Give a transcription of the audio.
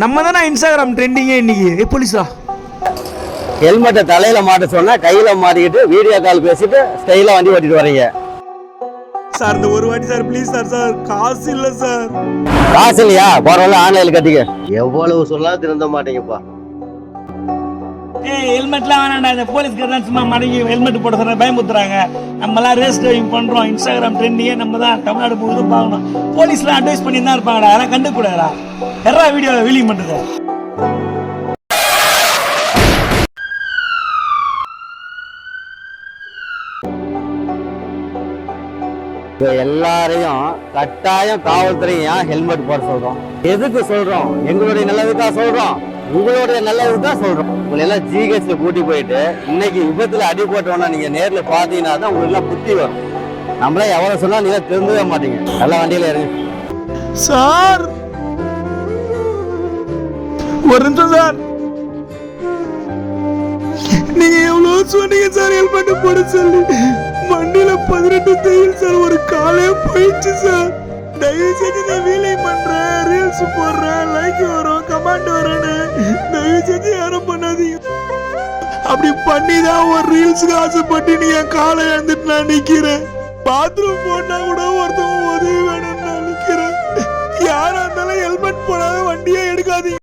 நம்ம தானே இன்ஸ்டாகிராம் ட்ரெண்டிங்கே இன்னைக்கு. போலீஸா ஹெல்மெட்டை தலையில மாட்ட சொன்னா கையில மாட்டிக்கிட்டு வீடியோ கால் பேசிட்டு ஸ்டைலா வண்டி ஓட்டிட்டு வரீங்க சார். இந்த ஒரு வாட்டி சார் ப்ளீஸ் சார். சார் காசு இல்ல சார். காசு இல்லையா? பரவாயில்ல, ஆன்லைன்ல கட்டிக்க. எவ்வளவு சொன்னாலும் திருந்த மாட்டீங்கப்பா. ஹெல்மெட்லாம் வேணாண்டா. இந்த போலீஸ்காரன் சும்மா மடங்கி ஹெல்மெட் போட சொல்ற பயமுத்துறாங்க. நம்மலாம் ரேஸ் டிரைவிங் பண்றோம். இன்ஸ்டாகிராம் ட்ரெண்டிங்கே நம்ம தான் தமிழ்நாடு முழுவதும் பார்க்கணும். போலீஸ்லாம் அட்வைஸ் பண்ணி தான் இருப்பாங்கடா. அதெல்லாம் கண்டுக்கூடாதா? எல்லா வீடியோ வீலிங் பண்ணுது. எல்லாரையும் கட்டாயம் காவல்துறையும் ஹெல்மெட் போட சொல்றோம். எதுக்கு சொல்றோம்? எங்களுடைய நல்லதுக்காக சொல்றோம், உங்களுடைய நல்லதுதான் சொல்றோம். உங்களை எல்லாம் ஜிஹெச்ல கூட்டி போயிட்டு இன்னைக்கு விபத்துல அடி போட்டோம்னா நீங்க நேர்ல பாத்தீங்கன்னா தான் உங்களுக்கு எல்லாம் புத்தி வரும். நம்மளே எவ்வளவு சொன்னா நீங்க திருந்தவே மாட்டீங்க. நல்ல வண்டியில இருங்க சார். ஒரு நிமிஷம் சார். நீங்க எவ்வளவு சொன்னீங்க சார் ஹெல்மெட் போட சொல்லி. வண்டியில 18 தையல் சார். ஒரு காலே போயிடுச்சு சார். தயவு செஞ்சு நான் வீலிங் பண்றேன், ரீல்ஸ் போடுறேன், லைக் வரும், கமெண்ட் வரும்னு தயவு செஞ்சு யாரும் பண்ணாதீங்க. அப்படி பண்ணிதான் ஒரு ரீல்ஸுக்கு ஆசைப்பட்டு நீ என் காலை எழுந்துட்டு நான் நிக்கிறேன். பாத்ரூம் போனா கூட ஒருத்தவங்க உதவி வேணும்னு நான் நிக்கிறேன். யாரா இருந்தாலும் ஹெல்மெட் போடாத வண்டியே எடுக்காதீங்க.